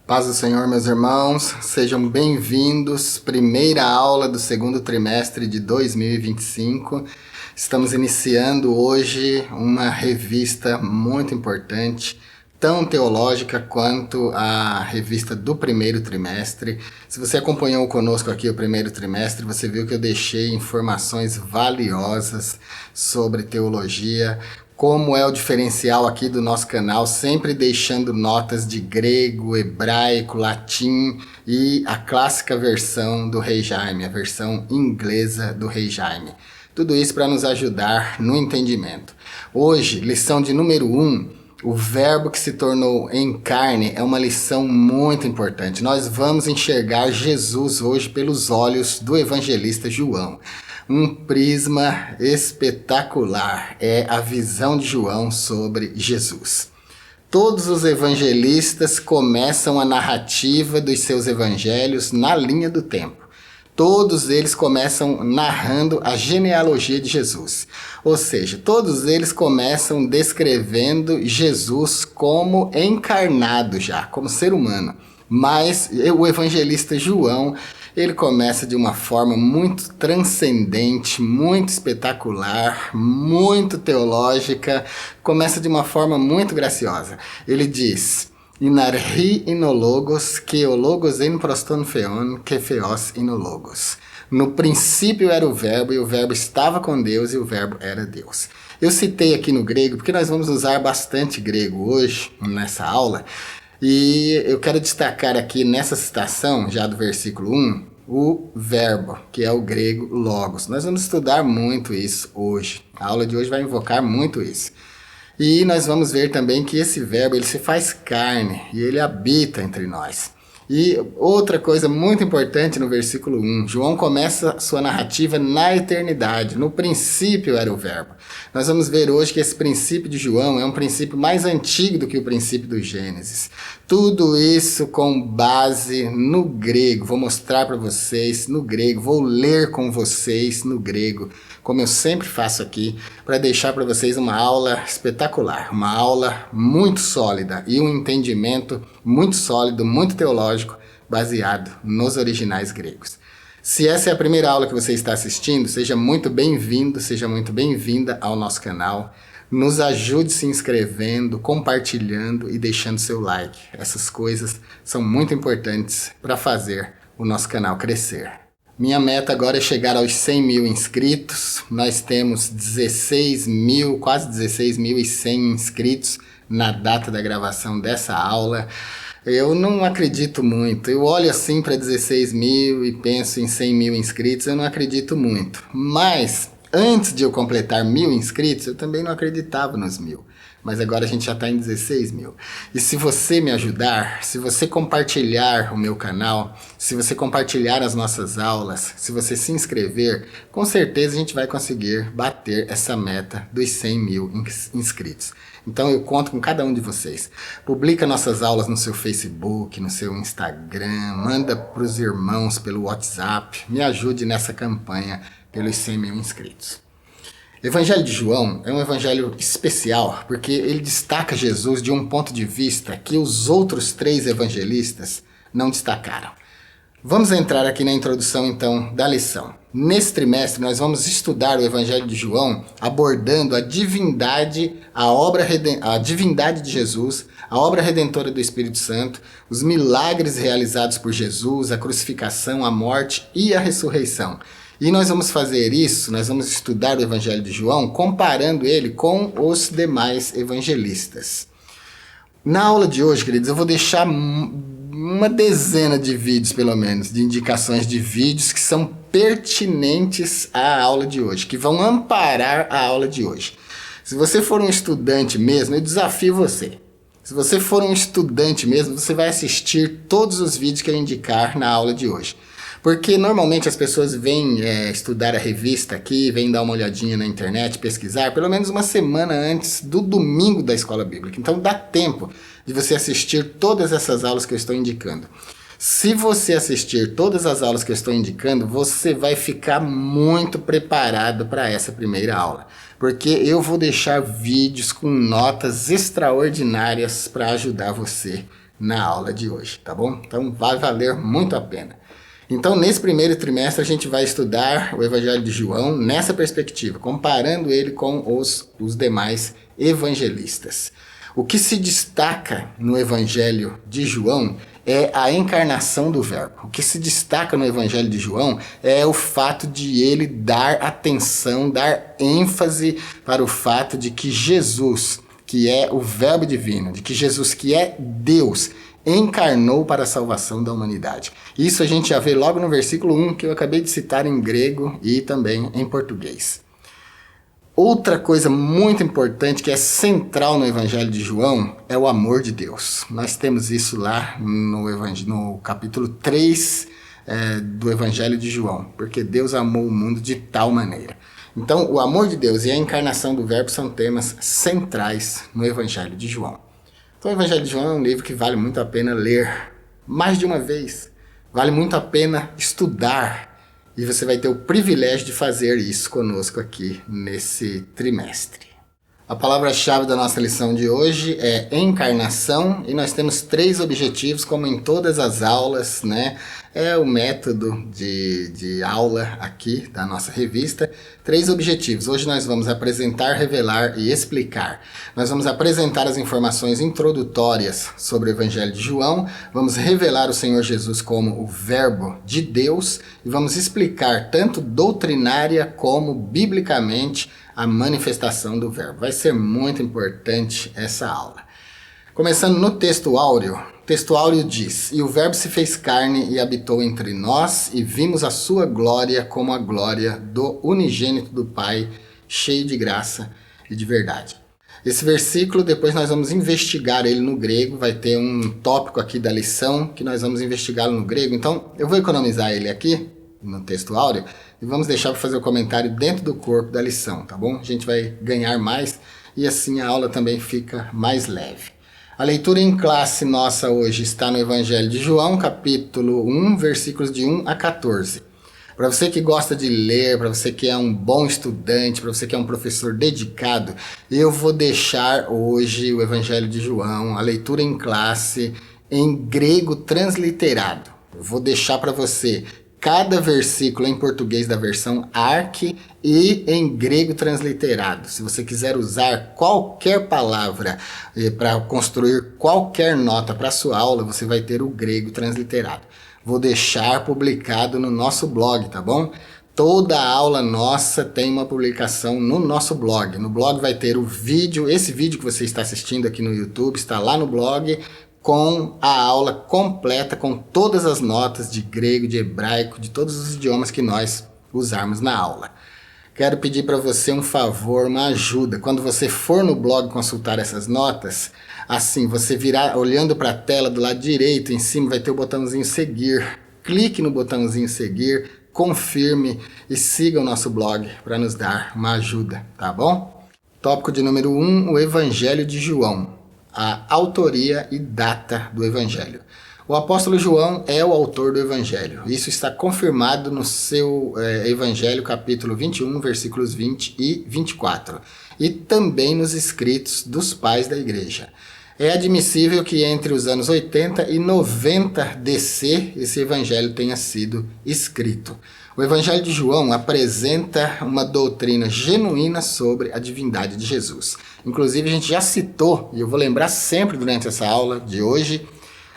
Paz do Senhor, meus irmãos, sejam bem-vindos. Primeira aula do segundo trimestre de 2025. Estamos iniciando hoje uma revista muito importante, tão teológica quanto a revista do primeiro trimestre. Se você acompanhou conosco aqui o primeiro trimestre, você viu que eu deixei informações valiosas sobre teologia, como é o diferencial aqui do nosso canal, sempre deixando notas de grego, hebraico, latim e a clássica versão do Rei Jaime, a versão inglesa do Rei Jaime. Tudo isso para nos ajudar no entendimento. Hoje, lição de número 1, o verbo que se tornou em carne, é uma lição muito importante. Nós vamos enxergar Jesus hoje pelos olhos do evangelista João. Um prisma espetacular é a visão de João sobre Jesus. Todos os evangelistas começam a narrativa dos seus evangelhos na linha do tempo. Todos eles começam narrando a genealogia de Jesus. Ou seja, todos eles começam descrevendo Jesus como encarnado já, como ser humano. Mas o evangelista João, ele começa de uma forma muito transcendente, muito espetacular, muito teológica, começa de uma forma muito graciosa. Ele diz: Inarhi inologos, que o logos en proston feon, que feos inologos. No princípio era o verbo, e o verbo estava com Deus, e o verbo era Deus. Eu citei aqui no grego, porque nós vamos usar bastante grego hoje, nessa aula, e eu quero destacar aqui nessa citação, já do versículo 1, o verbo, que é o grego logos. Nós vamos estudar muito isso hoje. A aula de hoje vai invocar muito isso. E nós vamos ver também que esse verbo, ele se faz carne e ele habita entre nós. E outra coisa muito importante no versículo 1, João começa a sua narrativa na eternidade. No princípio era o verbo. Nós vamos ver hoje que esse princípio de João é um princípio mais antigo do que o princípio do Gênesis. Tudo isso com base no grego. Vou mostrar para vocês no grego, vou ler com vocês no grego, como eu sempre faço aqui, para deixar para vocês uma aula espetacular, uma aula muito sólida e um entendimento muito sólido, muito teológico, baseado nos originais gregos. Se essa é a primeira aula que você está assistindo, seja muito bem-vindo, seja muito bem-vinda ao nosso canal. Nos ajude se inscrevendo, compartilhando e deixando seu like. Essas coisas são muito importantes para fazer o nosso canal crescer. Minha meta agora é chegar aos 100 mil inscritos. Nós temos 16 mil, quase 16.100 inscritos na data da gravação dessa aula. Eu não acredito muito. Eu olho assim para 16 mil e penso em 100 mil inscritos. Eu não acredito muito. Mas antes de eu completar 1.000 inscritos, eu também não acreditava nos 1.000. Mas agora a gente já está em 16 mil. E se você me ajudar, se você compartilhar o meu canal, se você compartilhar as nossas aulas, se você se inscrever, com certeza a gente vai conseguir bater essa meta dos 100 mil inscritos. Então eu conto com cada um de vocês. Publica nossas aulas no seu Facebook, no seu Instagram, manda para os irmãos pelo WhatsApp, me ajude nessa campanha pelos 100 mil inscritos. O Evangelho de João é um evangelho especial porque ele destaca Jesus de um ponto de vista que os outros 3 evangelistas não destacaram. Vamos entrar aqui na introdução então da lição. Nesse trimestre nós vamos estudar o Evangelho de João abordando a divindade, a divindade de Jesus, a obra redentora do Espírito Santo, os milagres realizados por Jesus, a crucificação, a morte e a ressurreição. E nós vamos fazer isso, nós vamos estudar o Evangelho de João comparando ele com os demais evangelistas. Na aula de hoje, queridos, eu vou deixar uma dezena de vídeos, pelo menos, de indicações de vídeos que são pertinentes à aula de hoje, que vão amparar a aula de hoje. Se você for um estudante mesmo, eu desafio você. Se você for um estudante mesmo, você vai assistir todos os vídeos que eu indicar na aula de hoje. Porque normalmente as pessoas vêm estudar a revista aqui, vêm dar uma olhadinha na internet, pesquisar, pelo menos uma semana antes do domingo da escola bíblica. Então dá tempo de você assistir todas essas aulas que eu estou indicando. Se você assistir todas as aulas que eu estou indicando, você vai ficar muito preparado para essa primeira aula. Porque eu vou deixar vídeos com notas extraordinárias para ajudar você na aula de hoje, tá bom? Então vai valer muito a pena. Então, nesse primeiro trimestre, a gente vai estudar o Evangelho de João nessa perspectiva, comparando ele com os demais evangelistas. O que se destaca no Evangelho de João é a encarnação do Verbo. O que se destaca no Evangelho de João é o fato de ele dar atenção, dar ênfase para o fato de que Jesus, que é o Verbo divino, de que Jesus, que é Deus, encarnou para a salvação da humanidade. Isso a gente já vê logo no versículo 1, que eu acabei de citar em grego e também em português. Outra coisa muito importante que é central no Evangelho de João é o amor de Deus. Nós temos isso lá no capítulo 3 do Evangelho de João, porque Deus amou o mundo de tal maneira. Então, o amor de Deus e a encarnação do Verbo são temas centrais no Evangelho de João. Então, o Evangelho de João é um livro que vale muito a pena ler mais de uma vez. Vale muito a pena estudar. E você vai ter o privilégio de fazer isso conosco aqui nesse trimestre. A palavra-chave da nossa lição de hoje é encarnação, e nós temos 3 objetivos, como em todas as aulas, né? É o método de aula aqui da nossa revista. 3 objetivos. Hoje nós vamos apresentar, revelar e explicar. Nós vamos apresentar as informações introdutórias sobre o Evangelho de João, vamos revelar o Senhor Jesus como o Verbo de Deus e vamos explicar tanto doutrinária como biblicamente a manifestação do Verbo. Vai ser muito importante essa aula. Começando no texto áureo. O texto áureo diz: E o Verbo se fez carne e habitou entre nós, e vimos a sua glória como a glória do unigênito do Pai, cheio de graça e de verdade. Esse versículo, depois nós vamos investigar ele no grego, vai ter um tópico aqui da lição que nós vamos investigá-lo no grego. Então, eu vou economizar ele aqui, no texto áureo, e vamos deixar para fazer o comentário dentro do corpo da lição, tá bom? A gente vai ganhar mais e assim a aula também fica mais leve. A leitura em classe nossa hoje está no Evangelho de João, capítulo 1, versículos de 1 a 14. Para você que gosta de ler, para você que é um bom estudante, para você que é um professor dedicado, eu vou deixar hoje o Evangelho de João, a leitura em classe, em grego transliterado. Eu vou deixar para você cada versículo em português da versão ARC e em grego transliterado. Se você quiser usar qualquer palavra para construir qualquer nota para a sua aula, você vai ter o grego transliterado. Vou deixar publicado no nosso blog, tá bom? Toda aula nossa tem uma publicação no nosso blog. No blog vai ter o vídeo, esse vídeo que você está assistindo aqui no YouTube, está lá no blog, com a aula completa, com todas as notas de grego, de hebraico, de todos os idiomas que nós usarmos na aula. Quero pedir para você um favor, uma ajuda. Quando você for no blog consultar essas notas, assim, você virar olhando para a tela do lado direito, em cima vai ter o botãozinho seguir. Clique no botãozinho seguir, confirme e siga o nosso blog para nos dar uma ajuda, tá bom? Tópico de número 1, o Evangelho de João. A autoria e data do Evangelho. O apóstolo João é o autor do Evangelho. Isso está confirmado no seu Evangelho, capítulo 21, versículos 20 e 24. E também nos escritos dos pais da igreja. É admissível que entre os anos 80 e 90 DC esse Evangelho tenha sido escrito. O Evangelho de João apresenta uma doutrina genuína sobre a divindade de Jesus. Inclusive, a gente já citou, e eu vou lembrar sempre durante essa aula de hoje,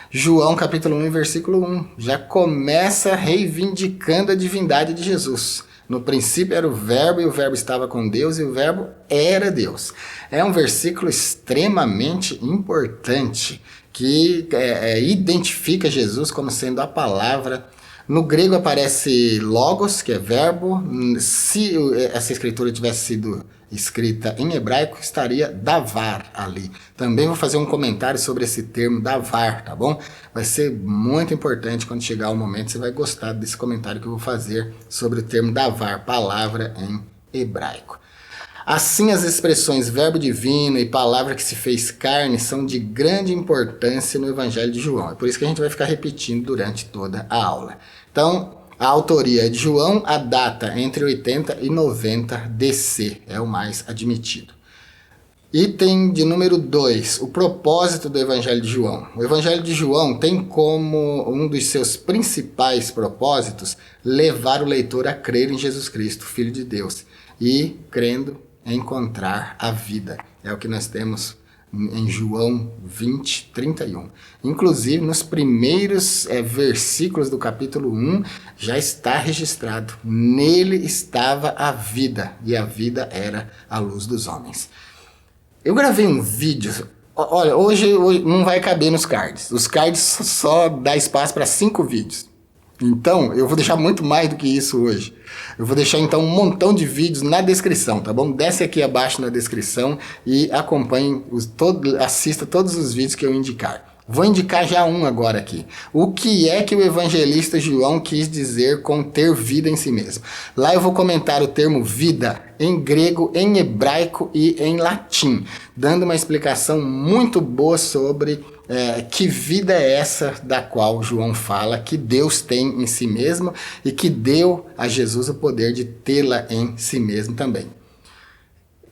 João capítulo 1, versículo 1. Já começa reivindicando a divindade de Jesus. No princípio era o Verbo, e o Verbo estava com Deus, e o Verbo era Deus. É um versículo extremamente importante, que identifica Jesus como sendo a palavra. No grego aparece logos, que é verbo. Se essa escritura tivesse sido escrita em hebraico, estaria davar ali. Também vou fazer um comentário sobre esse termo davar, tá bom? Vai ser muito importante quando chegar o momento, você vai gostar desse comentário que eu vou fazer sobre o termo davar, palavra em hebraico. Assim, as expressões verbo divino e palavra que se fez carne são de grande importância no Evangelho de João. É por isso que a gente vai ficar repetindo durante toda a aula. Então, a autoria é de João, a data entre 80 e 90 DC, é o mais admitido. Item de número 2, o propósito do Evangelho de João. O Evangelho de João tem como um dos seus principais propósitos levar o leitor a crer em Jesus Cristo, Filho de Deus, e, crendo, encontrar a vida. É o que nós temos em João 20, 31. Inclusive, nos primeiros versículos do capítulo 1, já está registrado: nele estava a vida, e a vida era a luz dos homens. Eu gravei um vídeo, olha, hoje não vai caber nos cards. Os cards só dá espaço para 5 vídeos. Então, eu vou deixar muito mais do que isso hoje. Eu vou deixar, então, um montão de vídeos na descrição, tá bom? Desce aqui abaixo na descrição e acompanhe, assista todos os vídeos que eu indicar. Vou indicar já um agora aqui. O que é que o evangelista João quis dizer com ter vida em si mesmo? Lá eu vou comentar o termo vida em grego, em hebraico e em latim, dando uma explicação muito boa sobre que vida é essa da qual João fala que Deus tem em si mesmo e que deu a Jesus o poder de tê-la em si mesmo também.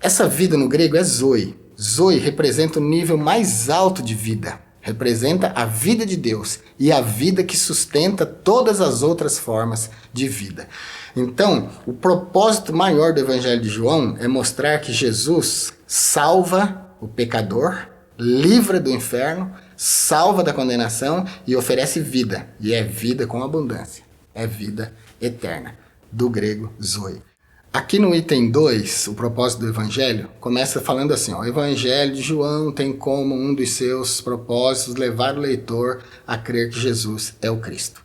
Essa vida no grego é zoe. Zoe representa o nível mais alto de vida. Representa a vida de Deus e a vida que sustenta todas as outras formas de vida. Então, o propósito maior do Evangelho de João é mostrar que Jesus salva o pecador, livra do inferno, salva da condenação e oferece vida. E é vida com abundância. É vida eterna. Do grego, zoe. Aqui no item 2, o propósito do Evangelho, começa falando assim, ó: o Evangelho de João tem como um dos seus propósitos levar o leitor a crer que Jesus é o Cristo.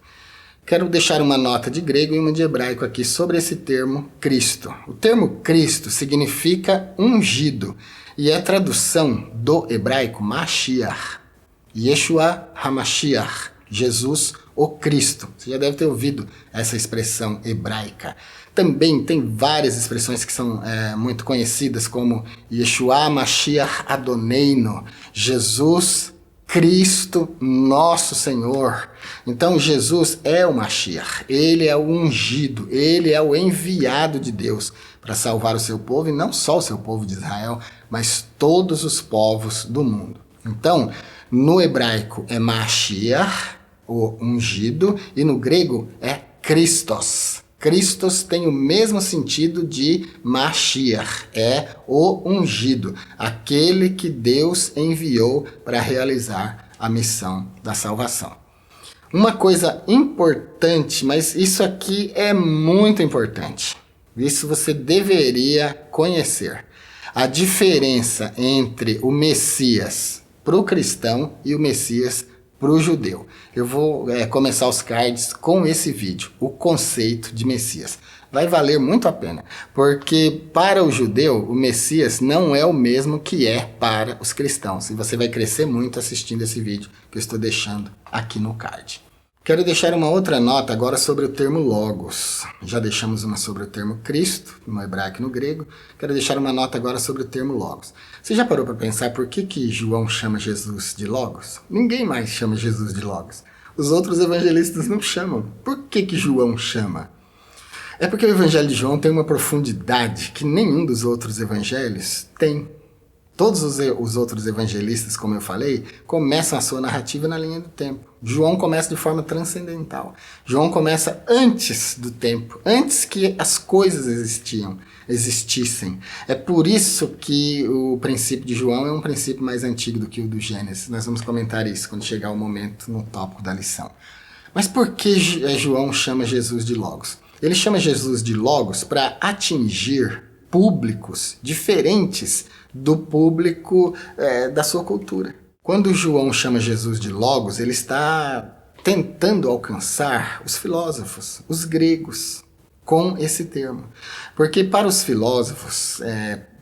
Quero deixar uma nota de grego e uma de hebraico aqui sobre esse termo Cristo. O termo Cristo significa ungido e é tradução do hebraico Mashiach. Yeshua HaMashiach, Jesus o Cristo. Você já deve ter ouvido essa expressão hebraica. Também tem várias expressões que são muito conhecidas, como Yeshua Mashiach Adoneino, Jesus Cristo nosso Senhor. Então Jesus é o Mashiach, ele é o ungido, ele é o enviado de Deus para salvar o seu povo, e não só o seu povo de Israel, mas todos os povos do mundo. Então, no hebraico é Mashiach, o ungido, e no grego é Christos. Christos tem o mesmo sentido de Mashiach, é o ungido, aquele que Deus enviou para realizar a missão da salvação. Uma coisa importante, mas isso aqui é muito importante, isso você deveria conhecer: a diferença entre o Messias para o cristão e o Messias para o judeu. Eu vou começar os cards com esse vídeo, o conceito de Messias. Vai valer muito a pena, porque para o judeu, o Messias não é o mesmo que é para os cristãos. E você vai crescer muito assistindo esse vídeo que eu estou deixando aqui no card. Quero deixar uma outra nota agora sobre o termo Logos. Já deixamos uma sobre o termo Cristo, no hebraico e no grego. Quero deixar uma nota agora sobre o termo Logos. Você já parou para pensar por que João chama Jesus de Logos? Ninguém mais chama Jesus de Logos. Os outros evangelistas não chamam. Por que João chama? É porque o evangelho de João tem uma profundidade que nenhum dos outros evangelhos tem. Todos os outros evangelistas, como eu falei, começam a sua narrativa na linha do tempo. João começa de forma transcendental. João começa antes do tempo, antes que as coisas existissem. É por isso que o princípio de João é um princípio mais antigo do que o do Gênesis. Nós vamos comentar isso quando chegar o momento no tópico da lição. Mas por que João chama Jesus de Logos? Ele chama Jesus de Logos para atingir públicos diferentes do público da sua cultura. Quando João chama Jesus de Logos, ele está tentando alcançar os filósofos, os gregos, com esse termo. Porque para os filósofos,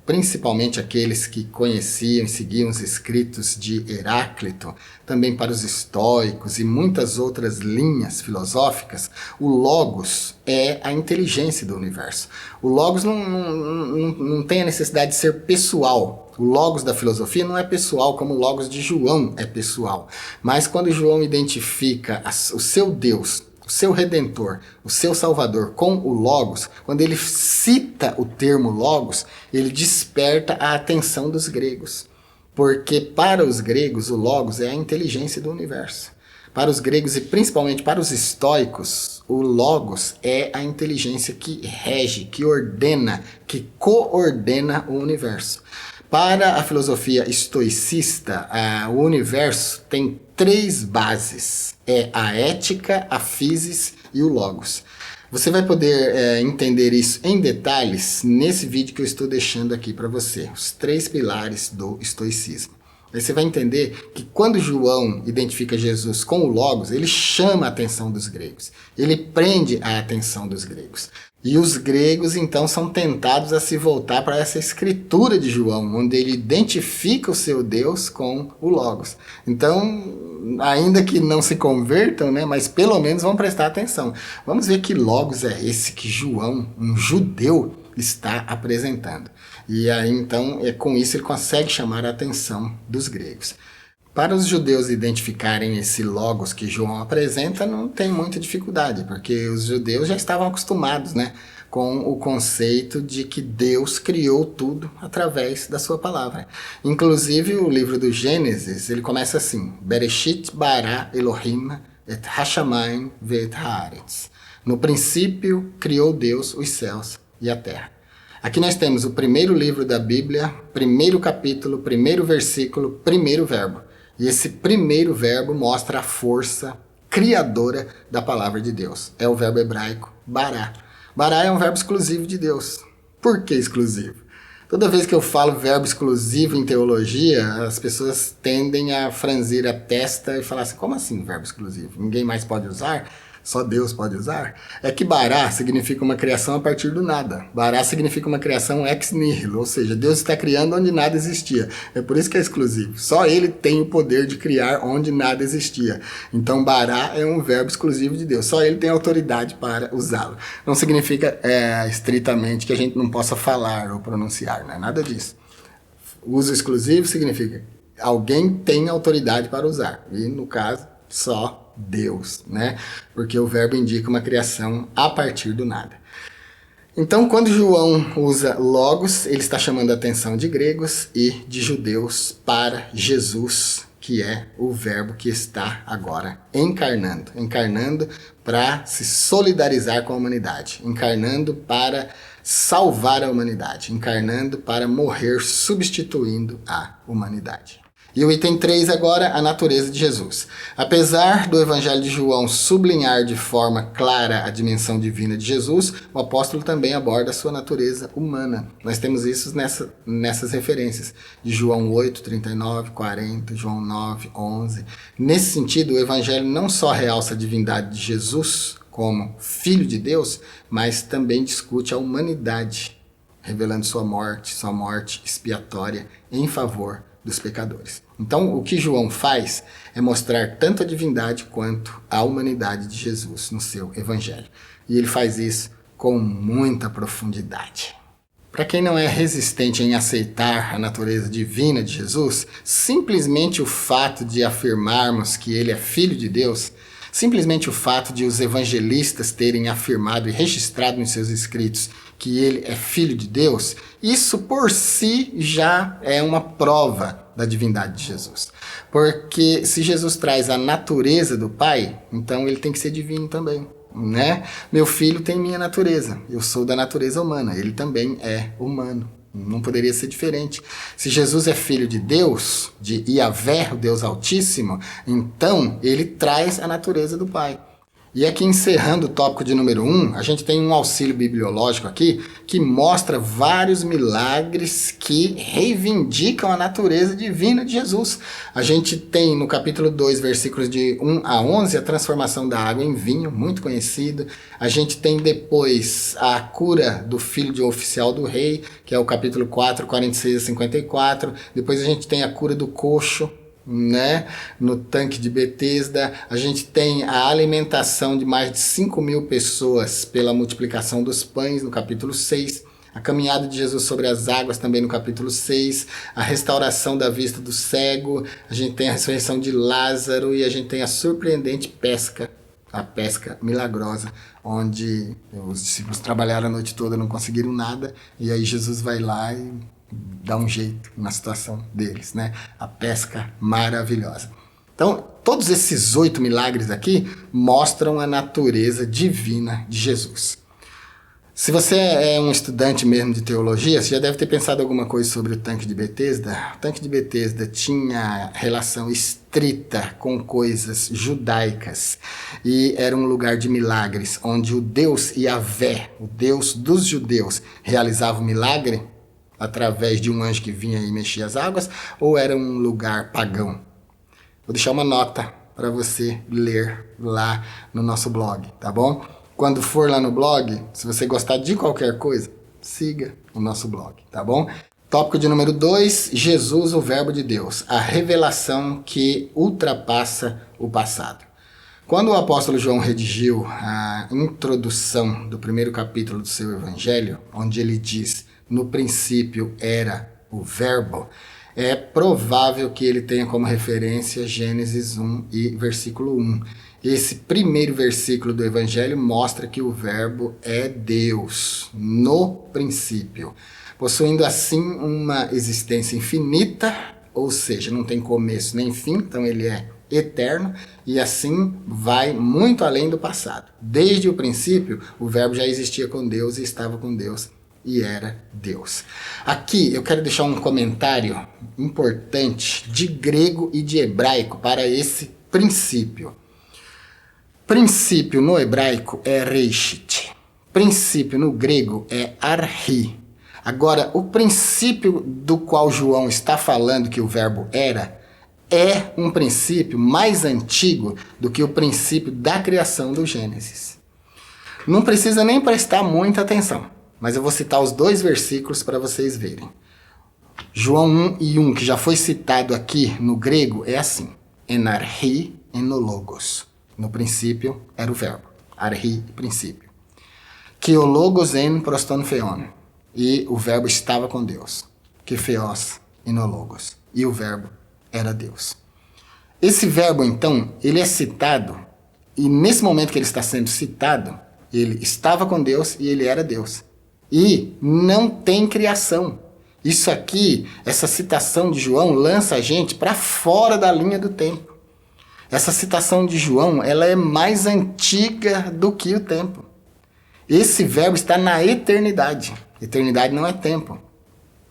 principalmente aqueles que conheciam e seguiam os escritos de Heráclito, também para os estoicos e muitas outras linhas filosóficas, o Logos é a inteligência do universo. O Logos não tem a necessidade de ser pessoal. O Logos da filosofia não é pessoal como o Logos de João é pessoal. Mas quando João identifica o seu Deus o seu Redentor, o seu Salvador com o Logos, quando ele cita o termo Logos, ele desperta a atenção dos gregos. Porque para os gregos o Logos é a inteligência do universo. Para os gregos e principalmente para os estoicos, o Logos é a inteligência que rege, que ordena, que coordena o universo. Para a filosofia estoicista, o universo tem 3 bases. É a ética, a physis e o Logos. Você vai poder entender isso em detalhes nesse vídeo que eu estou deixando aqui para você. Os 3 pilares do estoicismo. Aí você vai entender que quando João identifica Jesus com o Logos, ele chama a atenção dos gregos. Ele prende a atenção dos gregos. E os gregos, então, são tentados a se voltar para essa escritura de João, onde ele identifica o seu Deus com o Logos. Então, ainda que não se convertam, né, mas pelo menos vão prestar atenção. Vamos ver que Logos é esse que João, um judeu, está apresentando. E aí, então, com isso ele consegue chamar a atenção dos gregos. Para os judeus identificarem esse Logos que João apresenta, não tem muita dificuldade, porque os judeus já estavam acostumados, né, com o conceito de que Deus criou tudo através da sua palavra. Inclusive, o livro do Gênesis, ele começa assim: Bereshit bara Elohim et hashamayim ve'et haaretz. No princípio, criou Deus os céus e a terra. Aqui nós temos o primeiro livro da Bíblia, primeiro capítulo, primeiro versículo, primeiro verbo. E esse primeiro verbo mostra a força criadora da palavra de Deus. É o verbo hebraico bará. Bará é um verbo exclusivo de Deus. Por que exclusivo? Toda vez que eu falo verbo exclusivo em teologia, as pessoas tendem a franzir a testa e falar assim: como assim verbo exclusivo? Ninguém mais pode usar? Só Deus pode usar? É que bará significa uma criação a partir do nada. Bará significa uma criação ex nihilo, ou seja, Deus está criando onde nada existia. É por isso que é exclusivo. Só Ele tem o poder de criar onde nada existia. Então bará é um verbo exclusivo de Deus. Só Ele tem autoridade para usá-lo. Não significa estritamente que a gente não possa falar ou pronunciar, não é nada disso. Uso exclusivo significa alguém tem autoridade para usar. E no caso, só Deus, né? Porque o verbo indica uma criação a partir do nada. Então, quando João usa Logos, ele está chamando a atenção de gregos e de judeus para Jesus, que é o verbo que está agora encarnando para se solidarizar com a humanidade, encarnando para salvar a humanidade, encarnando para morrer substituindo a humanidade. E o item 3 agora, a natureza de Jesus. Apesar do Evangelho de João sublinhar de forma clara a dimensão divina de Jesus, o apóstolo também aborda a sua natureza humana. Nós temos isso nessas referências, de João 8, 39, 40, João 9, 11. Nesse sentido, o Evangelho não só realça a divindade de Jesus como Filho de Deus, mas também discute a humanidade, revelando sua morte expiatória em favor dos pecadores. Então, o que João faz é mostrar tanto a divindade quanto a humanidade de Jesus no seu evangelho. E ele faz isso com muita profundidade. Para quem não é resistente em aceitar a natureza divina de Jesus, simplesmente o fato de afirmarmos que ele é Filho de Deus, simplesmente o fato de os evangelistas terem afirmado e registrado em seus escritos que ele é Filho de Deus, isso por si já é uma prova da divindade de Jesus. Porque se Jesus traz a natureza do Pai, então ele tem que ser divino também, né? Meu filho tem minha natureza, eu sou da natureza humana, ele também é humano. Não poderia ser diferente. Se Jesus é filho de Deus, de Yahvé, o Deus Altíssimo, então ele traz a natureza do Pai. E aqui, encerrando o tópico de número 1, a gente tem um auxílio bibliológico aqui que mostra vários milagres que reivindicam a natureza divina de Jesus. A gente tem no capítulo 2, versículos de 1 a 11, a transformação da água em vinho, muito conhecido. A gente tem depois a cura do filho de um oficial do rei, que é o capítulo 4, 46 a 54. Depois a gente tem a cura do coxo, né, no tanque de Betesda. A gente tem a alimentação de mais de 5.000 pessoas pela multiplicação dos pães no capítulo 6, a caminhada de Jesus sobre as águas também no capítulo 6, a restauração da vista do cego, a gente tem a ressurreição de Lázaro e a gente tem a surpreendente pesca a pesca milagrosa, onde os discípulos trabalharam a noite toda, não conseguiram nada, e aí Jesus vai lá e dá um jeito na situação deles, né? A pesca maravilhosa. Então, todos esses 8 milagres aqui mostram a natureza divina de Jesus. Se você é um estudante mesmo de teologia, você já deve ter pensado alguma coisa sobre o tanque de Betesda. O tanque de Betesda tinha relação estrita com coisas judaicas e era um lugar de milagres, onde o Deus Yahvé, o Deus dos judeus, realizava o milagre através de um anjo que vinha e mexia as águas, ou era um lugar pagão. Vou deixar uma nota para você ler lá no nosso blog, tá bom? Quando for lá no blog, se você gostar de qualquer coisa, siga o nosso blog, tá bom? Tópico de número 2, Jesus, o Verbo de Deus, a revelação que ultrapassa o passado. Quando o apóstolo João redigiu a introdução do primeiro capítulo do seu evangelho, onde ele diz, no princípio era o Verbo, é provável que ele tenha como referência Gênesis 1 e versículo 1. Esse primeiro versículo do Evangelho mostra que o Verbo é Deus, no princípio, possuindo assim uma existência infinita, ou seja, não tem começo nem fim, então ele é eterno, e assim vai muito além do passado. Desde o princípio, o Verbo já existia com Deus e estava com Deus, e era Deus. Aqui eu quero deixar um comentário importante de grego e de hebraico para esse princípio. Princípio no hebraico é reishit. Princípio no grego é arhi. Agora, o princípio do qual João está falando que o verbo era, é um princípio mais antigo do que o princípio da criação do Gênesis. Não precisa nem prestar muita atenção, mas eu vou citar os 2 versículos para vocês verem. João 1 e 1, que já foi citado aqui no grego, é assim. En arhi, en logos. No princípio era o verbo. Arhi, princípio. Que o logos en proston theon. E o verbo estava com Deus. Que theos en logos. E o verbo era Deus. Esse verbo, então, ele é citado, e nesse momento que ele está sendo citado, ele estava com Deus e ele era Deus. E não tem criação. Isso aqui, essa citação de João, lança a gente para fora da linha do tempo. Essa citação de João, ela é mais antiga do que o tempo. Esse verbo está na eternidade. Eternidade não é tempo.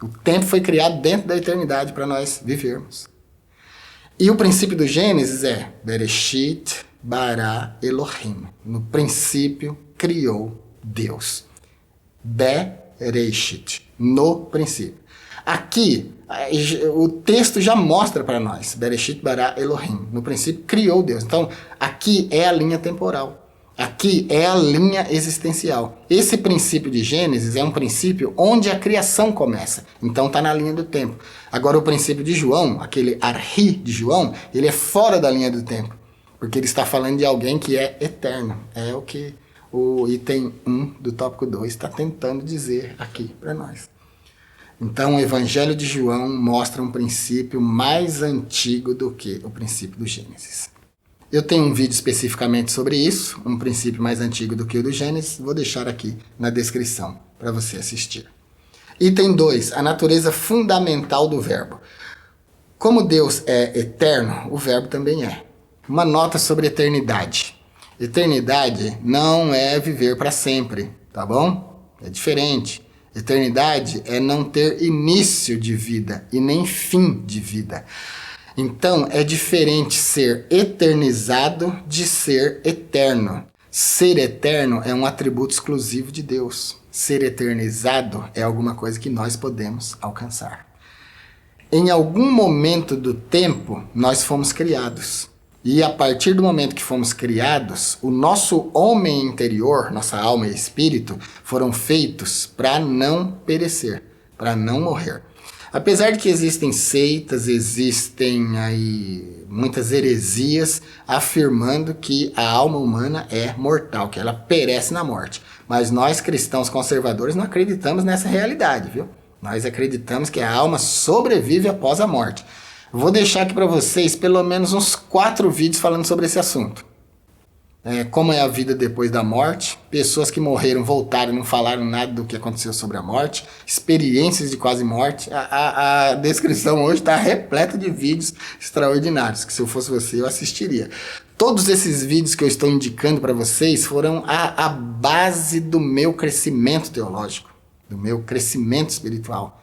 O tempo foi criado dentro da eternidade para nós vivermos. E o princípio do Gênesis é Bereshit bara Elohim. No princípio criou Deus. Bereshit, no princípio. Aqui, o texto já mostra para nós, Bereshit bara Elohim, no princípio criou Deus. Então, aqui é a linha temporal, aqui é a linha existencial. Esse princípio de Gênesis é um princípio onde a criação começa, então está na linha do tempo. Agora, o princípio de João, aquele arhi de João, ele é fora da linha do tempo, porque ele está falando de alguém que é eterno. É o que o item 1 do tópico 2 está tentando dizer aqui para nós. Então, o Evangelho de João mostra um princípio mais antigo do que o princípio do Gênesis. Eu tenho um vídeo especificamente sobre isso, um princípio mais antigo do que o do Gênesis, vou deixar aqui na descrição para você assistir. Item 2, a natureza fundamental do verbo. Como Deus é eterno, o verbo também é. Uma nota sobre eternidade. Eternidade não é viver para sempre, tá bom? É diferente. Eternidade é não ter início de vida e nem fim de vida. Então, é diferente ser eternizado de ser eterno. Ser eterno é um atributo exclusivo de Deus. Ser eternizado é alguma coisa que nós podemos alcançar. Em algum momento do tempo, nós fomos criados. E a partir do momento que fomos criados, o nosso homem interior, nossa alma e espírito, foram feitos para não perecer, para não morrer. Apesar de que existem seitas, existem aí muitas heresias afirmando que a alma humana é mortal, que ela perece na morte. Mas nós cristãos conservadores não acreditamos nessa realidade, viu? Nós acreditamos que a alma sobrevive após a morte. Vou deixar aqui para vocês pelo menos uns 4 vídeos falando sobre esse assunto. como é a vida depois da morte, pessoas que morreram, voltaram e não falaram nada do que aconteceu sobre a morte, experiências de quase morte. A descrição hoje está repleta de vídeos extraordinários, que se eu fosse você eu assistiria. Todos esses vídeos que eu estou indicando para vocês foram a base do meu crescimento teológico, do meu crescimento espiritual.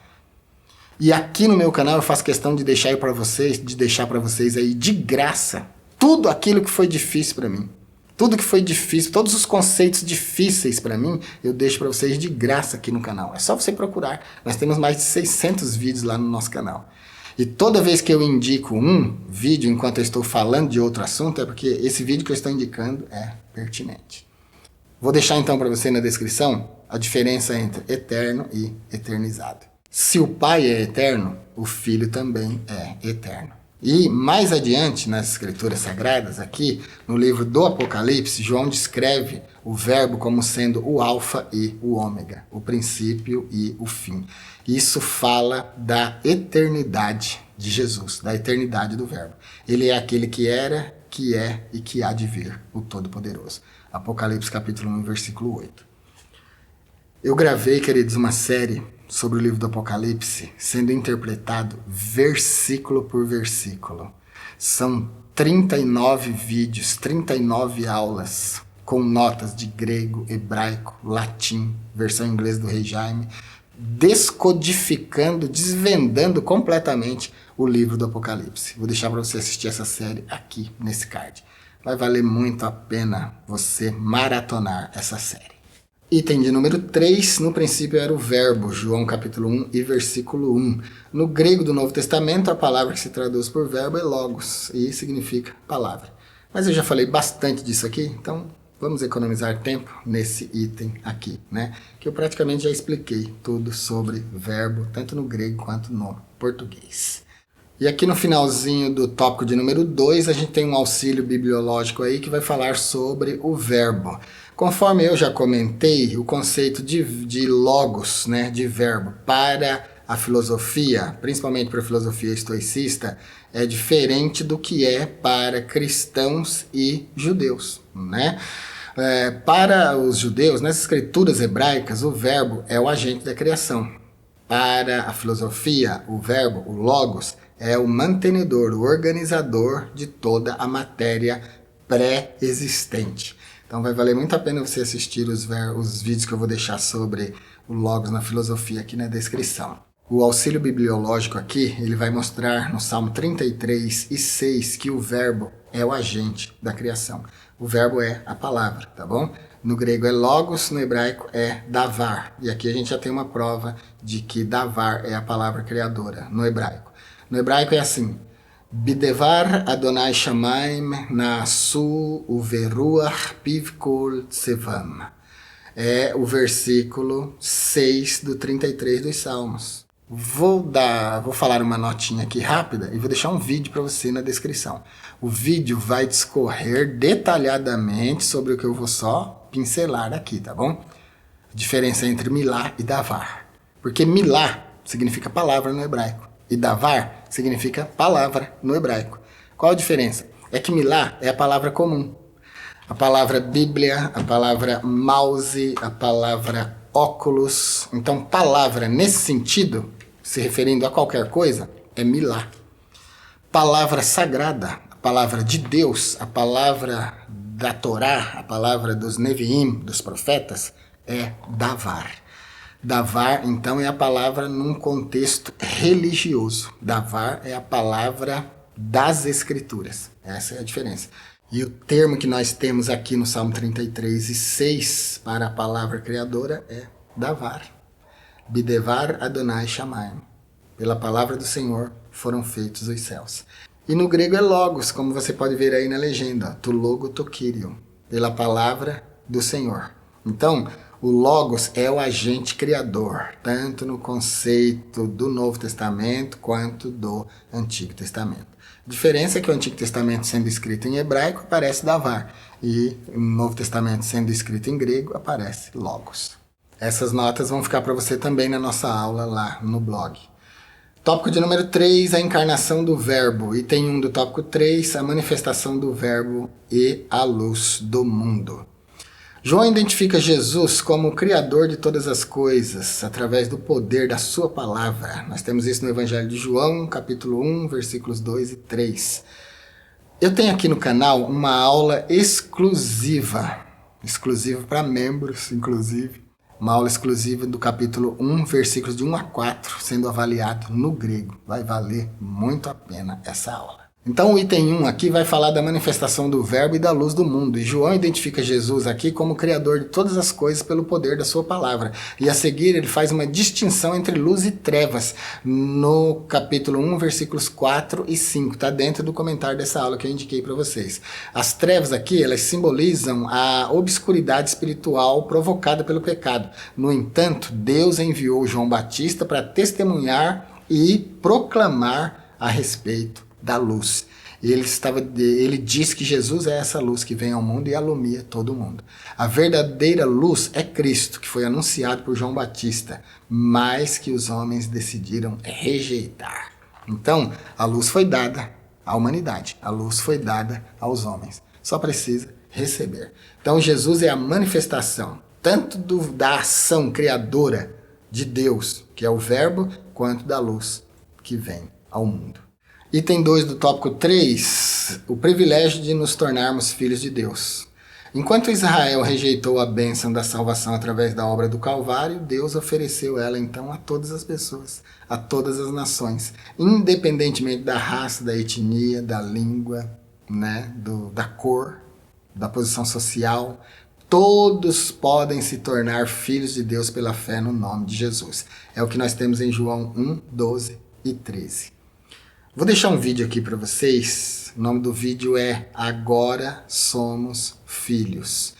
E aqui no meu canal eu faço questão de deixar para vocês aí de graça tudo aquilo que foi difícil para mim. Tudo que foi difícil, todos os conceitos difíceis para mim, eu deixo para vocês de graça aqui no canal. É só você procurar. Nós temos mais de 600 vídeos lá no nosso canal. E toda vez que eu indico um vídeo enquanto eu estou falando de outro assunto, é porque esse vídeo que eu estou indicando é pertinente. Vou deixar então para você na descrição a diferença entre eterno e eternizado. Se o Pai é eterno, o Filho também é eterno. E mais adiante, nas Escrituras Sagradas, aqui no livro do Apocalipse, João descreve o Verbo como sendo o Alfa e o Ômega, o princípio e o fim. Isso fala da eternidade de Jesus, da eternidade do Verbo. Ele é aquele que era, que é e que há de vir, o Todo-Poderoso. Apocalipse capítulo 1, versículo 8. Eu gravei, queridos, uma série sobre o livro do Apocalipse, sendo interpretado versículo por versículo. São 39 vídeos, 39 aulas, com notas de grego, hebraico, latim, versão em inglês do Rei Jaime, descodificando, desvendando completamente o livro do Apocalipse. Vou deixar para você assistir essa série aqui, nesse card. Vai valer muito a pena você maratonar essa série. Item de número 3, no princípio era o verbo, João capítulo 1 e versículo 1. No grego do Novo Testamento, a palavra que se traduz por verbo é logos, e significa palavra. Mas eu já falei bastante disso aqui, então vamos economizar tempo nesse item aqui, né? Que eu praticamente já expliquei tudo sobre verbo, tanto no grego quanto no português. E aqui no finalzinho do tópico de número 2, a gente tem um auxílio bibliológico aí que vai falar sobre o verbo. Conforme eu já comentei, o conceito de logos, né, de verbo, para a filosofia, principalmente para a filosofia estoicista, é diferente do que é para cristãos e judeus, né? Para os judeus, nas escrituras hebraicas, o verbo é o agente da criação. Para a filosofia, o verbo, o logos, é o mantenedor, o organizador de toda a matéria pré-existente. Então vai valer muito a pena você assistir os vídeos que eu vou deixar sobre o logos na filosofia aqui na descrição. O auxílio bibliológico aqui, ele vai mostrar no Salmo 33 e 6 que o verbo é o agente da criação. O verbo é a palavra, tá bom? No grego é logos, no hebraico é davar. E aqui a gente já tem uma prova de que davar é a palavra criadora no hebraico. No hebraico é assim: Bidevar Adonai Shamaim Naasu Uveruach Piv Kol Tsevam. É o versículo 6 do 33 dos Salmos. Vou falar uma notinha aqui rápida e vou deixar um vídeo para você na descrição. O vídeo vai discorrer detalhadamente sobre o que eu vou só pincelar aqui, tá bom? A diferença entre milá e davar. Porque milá significa palavra no hebraico e davar significa palavra no hebraico. Qual a diferença? É que milá é a palavra comum. A palavra Bíblia, a palavra mouse, a palavra óculos. Então, palavra nesse sentido, se referindo a qualquer coisa, é milá. Palavra sagrada, a palavra de Deus, a palavra da Torá, a palavra dos Neviim, dos profetas, é davar. Davar, então, é a palavra num contexto religioso. Davar é a palavra das Escrituras. Essa é a diferença. E o termo que nós temos aqui no Salmo 33 e 6 para a palavra criadora é davar. Bidevar Adonai Shamaim. Pela palavra do Senhor foram feitos os céus. E no grego é logos, como você pode ver aí na legenda. Tu logo to kyrio. Pela palavra do Senhor. Então, o logos é o agente criador, tanto no conceito do Novo Testamento quanto do Antigo Testamento. A diferença é que o Antigo Testamento, sendo escrito em hebraico, aparece davar, e o Novo Testamento, sendo escrito em grego, aparece logos. Essas notas vão ficar para você também na nossa aula lá no blog. Tópico de número 3, a encarnação do Verbo. Item 1 do tópico 3, a manifestação do Verbo e a luz do mundo. João identifica Jesus como o Criador de todas as coisas, através do poder da sua palavra. Nós temos isso no Evangelho de João, capítulo 1, versículos 2 e 3. Eu tenho aqui no canal uma aula exclusiva para membros, inclusive. Uma aula exclusiva do capítulo 1, versículos de 1 a 4, sendo avaliado no grego. Vai valer muito a pena essa aula. Então o item 1 aqui vai falar da manifestação do Verbo e da luz do mundo. E João identifica Jesus aqui como o Criador de todas as coisas pelo poder da sua palavra. E a seguir ele faz uma distinção entre luz e trevas no capítulo 1, versículos 4 e 5. Está dentro do comentário dessa aula que eu indiquei para vocês. As trevas aqui, elas simbolizam a obscuridade espiritual provocada pelo pecado. No entanto, Deus enviou João Batista para testemunhar e proclamar a respeito da luz. Ele diz que Jesus é essa luz que vem ao mundo e alumia todo mundo. A verdadeira luz é Cristo, que foi anunciado por João Batista, mas que os homens decidiram rejeitar. Então, a luz foi dada à humanidade, a luz foi dada aos homens. Só precisa receber. Então, Jesus é a manifestação tanto da ação criadora de Deus, que é o Verbo, quanto da luz que vem ao mundo. Item 2 do tópico 3, o privilégio de nos tornarmos filhos de Deus. Enquanto Israel rejeitou a bênção da salvação através da obra do Calvário, Deus ofereceu ela então a todas as pessoas, a todas as nações, independentemente da raça, da etnia, da língua, da cor, da posição social. Todos podem se tornar filhos de Deus pela fé no nome de Jesus. É o que nós temos em João 1, 12 e 13. Vou deixar um vídeo aqui para vocês. O nome do vídeo é Agora Somos Filhos.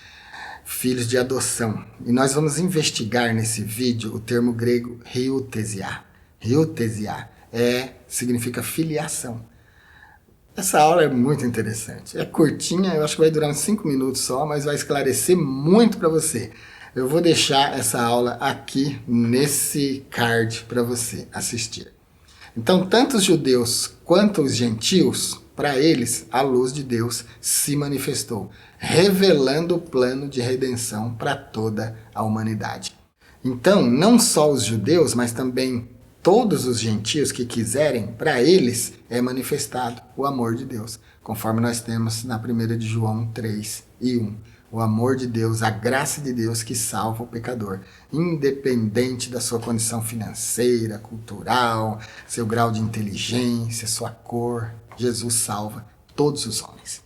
Filhos de adoção. E nós vamos investigar nesse vídeo o termo grego huiothesia. Huiothesia significa filiação. Essa aula é muito interessante. É curtinha, eu acho que vai durar uns 5 minutos só, mas vai esclarecer muito para você. Eu vou deixar essa aula aqui nesse card para você assistir. Então, tanto os judeus quanto os gentios, para eles, a luz de Deus se manifestou, revelando o plano de redenção para toda a humanidade. Então, não só os judeus, mas também todos os gentios que quiserem, para eles é manifestado o amor de Deus, conforme nós temos na 1 de João 3 e 1. O amor de Deus, a graça de Deus que salva o pecador, independente da sua condição financeira, cultural, seu grau de inteligência, sua cor. Jesus salva todos os homens.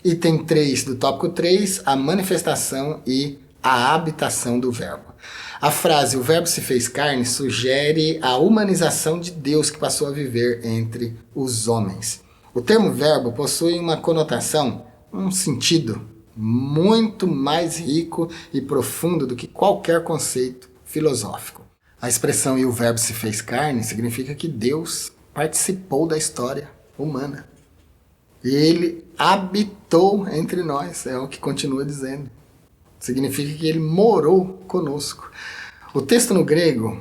Item 3 do tópico 3, a manifestação e a habitação do Verbo. A frase "o Verbo se fez carne" sugere a humanização de Deus que passou a viver entre os homens. O termo verbo possui uma conotação, um sentido muito mais rico e profundo do que qualquer conceito filosófico. A expressão "e o Verbo se fez carne" significa que Deus participou da história humana. Ele habitou entre nós, é o que continua dizendo. Significa que ele morou conosco. O texto no grego,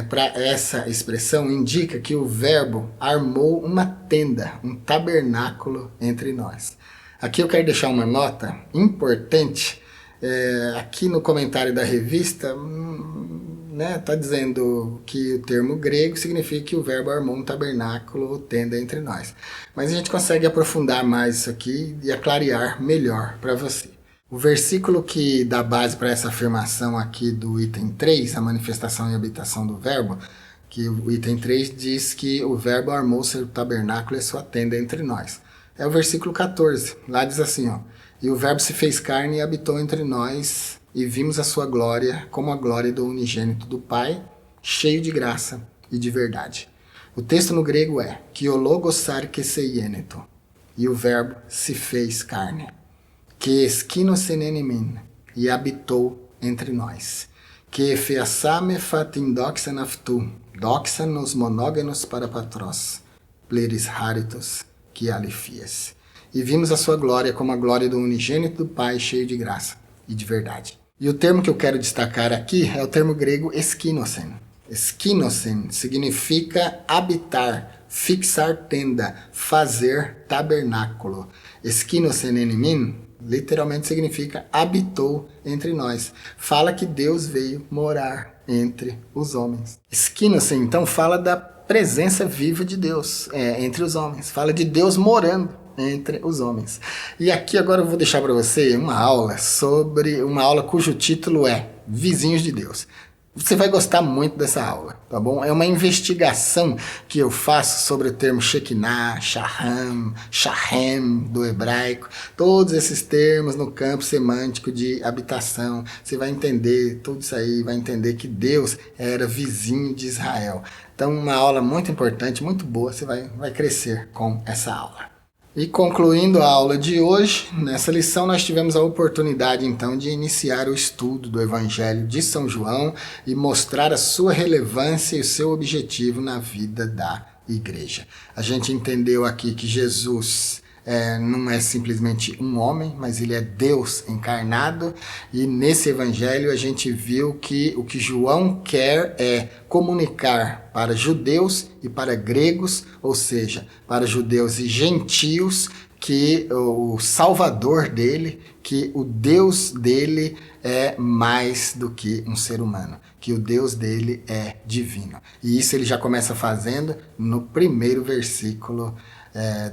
para essa expressão, indica que o Verbo armou uma tenda, um tabernáculo entre nós. Aqui eu quero deixar uma nota importante. Aqui no comentário da revista, está dizendo que o termo grego significa que o Verbo armou um tabernáculo ou tenda entre nós. Mas a gente consegue aprofundar mais isso aqui e aclarear melhor para você. O versículo que dá base para essa afirmação aqui do item 3, a manifestação e habitação do Verbo, que o item 3 diz que o Verbo armou seu tabernáculo e sua tenda entre nós. É o versículo 14, lá diz assim, "E o Verbo se fez carne e habitou entre nós, e vimos a sua glória como a glória do unigênito do Pai, cheio de graça e de verdade." O texto no grego é "que o logos archeseineto", e o Verbo se fez carne, que esquinosenenimin, e habitou entre nós, que feasame fatin doxan aftu, doxan nos monógenos para patros, pleris haritos, que alifias. E vimos a sua glória como a glória do unigênito do Pai, cheio de graça e de verdade. E o termo que eu quero destacar aqui é o termo grego esquinosen. Skinosen significa habitar, fixar tenda, fazer tabernáculo. Skinosen en mim literalmente significa habitou entre nós. Fala que Deus veio morar entre os homens. Skinosen então fala da presença viva de Deus entre os homens. Fala de Deus morando entre os homens. E aqui agora eu vou deixar para você uma aula cujo título é Vizinhos de Deus. Você vai gostar muito dessa aula, tá bom? É uma investigação que eu faço sobre o termo Shekinah, Shaham, Shahem do hebraico, todos esses termos no campo semântico de habitação. Você vai entender tudo isso aí, vai entender que Deus era vizinho de Israel. Então, uma aula muito importante, muito boa, você vai crescer com essa aula. E concluindo a aula de hoje, nessa lição nós tivemos a oportunidade então de iniciar o estudo do Evangelho de São João e mostrar a sua relevância e o seu objetivo na vida da igreja. A gente entendeu aqui que Jesus não é simplesmente um homem, mas ele é Deus encarnado, e nesse evangelho a gente viu que o que João quer é comunicar para judeus e para gregos, ou seja, para judeus e gentios, que o Salvador dele, que o Deus dele é mais do que um ser humano, que o Deus dele é divino. E isso ele já começa fazendo no primeiro versículo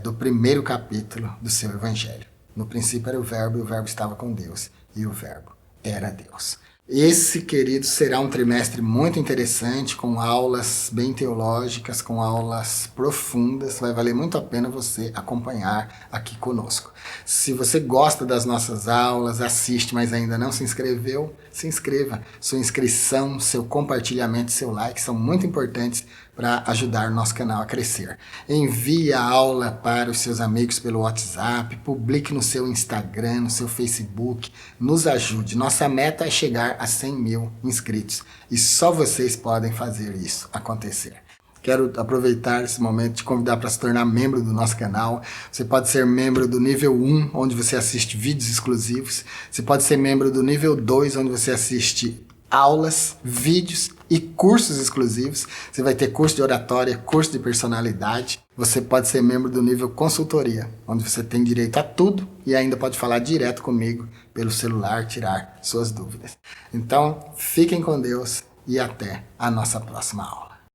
do primeiro capítulo do seu evangelho. No princípio era o verbo, e o verbo estava com Deus, e o verbo era Deus. Esse, querido, será um trimestre muito interessante, com aulas bem teológicas, com aulas profundas. Vai valer muito a pena você acompanhar aqui conosco. Se você gosta das nossas aulas, assiste, mas ainda não se inscreveu, se inscreva. Sua inscrição, seu compartilhamento, seu like são muito importantes para ajudar nosso canal a crescer. Envie a aula para os seus amigos pelo WhatsApp, publique no seu Instagram, no seu Facebook, nos ajude. Nossa meta é chegar a 100 mil inscritos e só vocês podem fazer isso acontecer. Quero aproveitar esse momento de convidar para se tornar membro do nosso canal. Você pode ser membro do nível 1, onde você assiste vídeos exclusivos. Você pode ser membro do nível 2, onde você assiste aulas, vídeos e cursos exclusivos. Você vai ter curso de oratória, curso de personalidade. Você pode ser membro do nível consultoria, onde você tem direito a tudo e ainda pode falar direto comigo pelo celular, tirar suas dúvidas. Então, fiquem com Deus e até a nossa próxima aula.